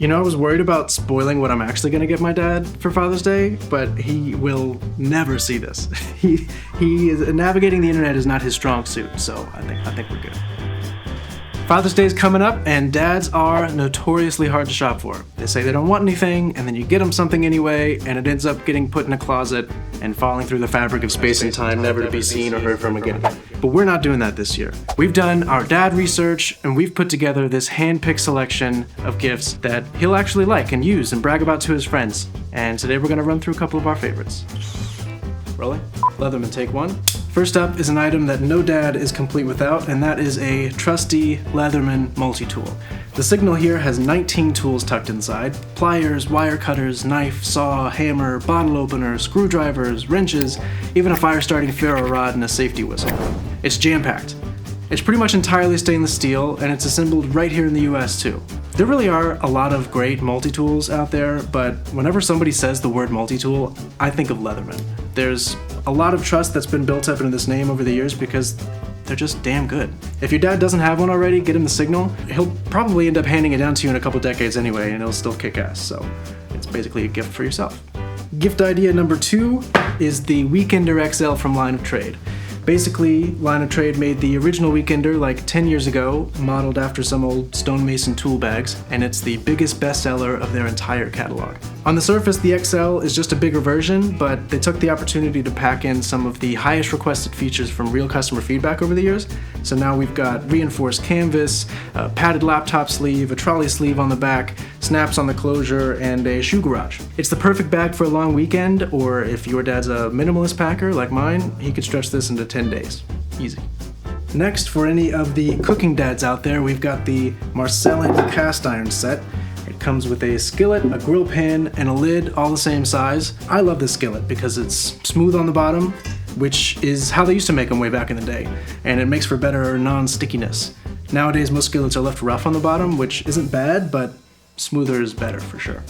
You know, I was worried about spoiling what I'm actually gonna get my dad for Father's Day, but he will never see this. He is navigating the internet is not his strong suit, so I think we're good. Father's Day is coming up, and dads are notoriously hard to shop for. They say they don't want anything, and then you get them something anyway, and it ends up getting put in a closet and falling through the fabric of space and time, never to be seen or heard from again. But we're not doing that this year. We've done our dad research, and we've put together this hand-picked selection of gifts that he'll actually like and use and brag about to his friends. And today we're gonna run through a couple of our favorites. Rolling. Leatherman, take one. First up is an item that no dad is complete without, and that is a trusty Leatherman multi-tool. The Signal here has 19 tools tucked inside: pliers, wire cutters, knife, saw, hammer, bottle opener, screwdrivers, wrenches, even a fire-starting ferro rod and a safety whistle. It's jam-packed. It's pretty much entirely stainless steel, and it's assembled right here in the US too. There really are a lot of great multi-tools out there, but whenever somebody says the word multi-tool, I think of Leatherman. There's a lot of trust that's been built up into this name over the years because they're just damn good. If your dad doesn't have one already, get him the Signal. He'll probably end up handing it down to you in a couple decades anyway, and it'll still kick ass, so it's basically a gift for yourself. Gift idea number 2 is the Weekender XL from Line of Trade. Basically, Line of Trade made the original Weekender like 10 years ago, modeled after some old stonemason tool bags, and it's the biggest bestseller of their entire catalog. On the surface, the XL is just a bigger version, but they took the opportunity to pack in some of the highest requested features from real customer feedback over the years. So now we've got reinforced canvas, a padded laptop sleeve, a trolley sleeve on the back, snaps on the closure, and a shoe garage. It's the perfect bag for a long weekend, or if your dad's a minimalist packer like mine, he could stretch this into 10 days. Easy. Next, for any of the cooking dads out there, we've got the Marcellin cast iron set. It comes with a skillet, a grill pan, and a lid, all the same size. I love this skillet because it's smooth on the bottom, which is how they used to make them way back in the day, and it makes for better non-stickiness. Nowadays, most skillets are left rough on the bottom, which isn't bad, but smoother is better for sure.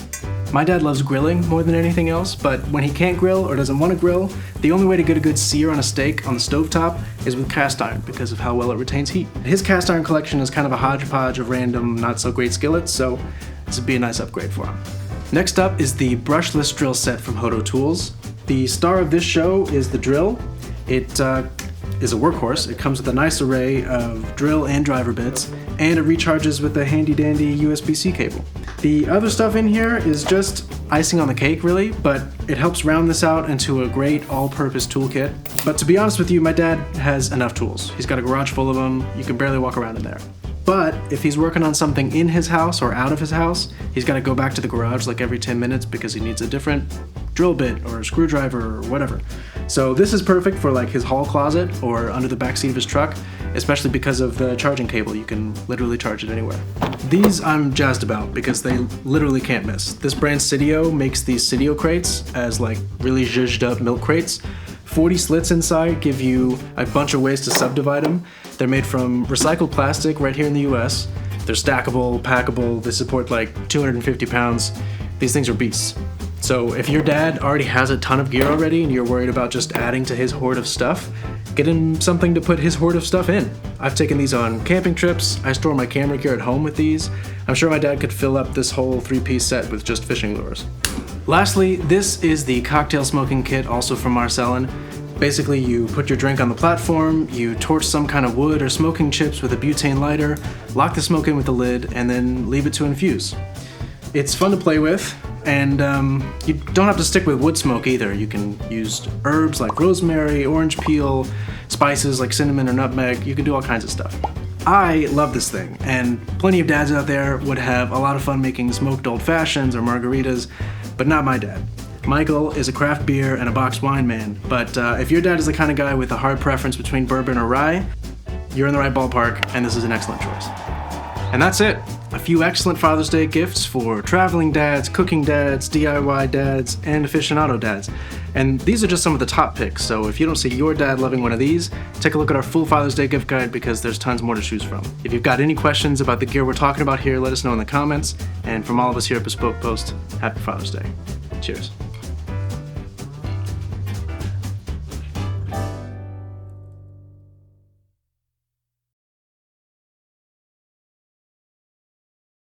My dad loves grilling more than anything else, but when he can't grill or doesn't want to grill, the only way to get a good sear on a steak on the stovetop is with cast iron because of how well it retains heat. His cast iron collection is kind of a hodgepodge of random not-so-great skillets, so this would be a nice upgrade for him. Next up is the brushless drill set from Hoto Tools. The star of this show is the drill. It is a workhorse. It comes with a nice array of drill and driver bits, and it recharges with a handy-dandy USB-C cable. The other stuff in here is just icing on the cake, really, but it helps round this out into a great all-purpose toolkit. But to be honest with you, my dad has enough tools. He's got a garage full of them. You can barely walk around in there. But if he's working on something in his house or out of his house, he's got to go back to the garage like every 10 minutes because he needs a different drill bit or a screwdriver or whatever. So this is perfect for like his hall closet or under the backseat of his truck, especially because of the charging cable. You can literally charge it anywhere. These I'm jazzed about because they literally can't miss. This brand Cydio makes these Cydio crates as like really zhuzhed up milk crates. 40 slits inside give you a bunch of ways to subdivide them. They're made from recycled plastic right here in the US. They're stackable, packable, they support like 250 pounds. These things are beasts. So if your dad already has a ton of gear already and you're worried about just adding to his hoard of stuff, get him something to put his hoard of stuff in. I've taken these on camping trips. I store my camera gear at home with these. I'm sure my dad could fill up this whole 3-piece set with just fishing lures. Lastly, this is the cocktail smoking kit, also from Marcellin. Basically, you put your drink on the platform, you torch some kind of wood or smoking chips with a butane lighter, lock the smoke in with the lid, and then leave it to infuse. It's fun to play with, and you don't have to stick with wood smoke either. You can use herbs like rosemary, orange peel, spices like cinnamon or nutmeg. You can do all kinds of stuff. I love this thing, and plenty of dads out there would have a lot of fun making smoked old fashions or margaritas, but not my dad. Michael is a craft beer and a boxed wine man, but if your dad is the kind of guy with a hard preference between bourbon or rye, you're in the right ballpark, and this is an excellent choice. And that's it. A few excellent Father's Day gifts for traveling dads, cooking dads, DIY dads, and aficionado dads. And these are just some of the top picks, so if you don't see your dad loving one of these, take a look at our full Father's Day gift guide because there's tons more to choose from. If you've got any questions about the gear we're talking about here, let us know in the comments. And from all of us here at Bespoke Post, happy Father's Day. Cheers.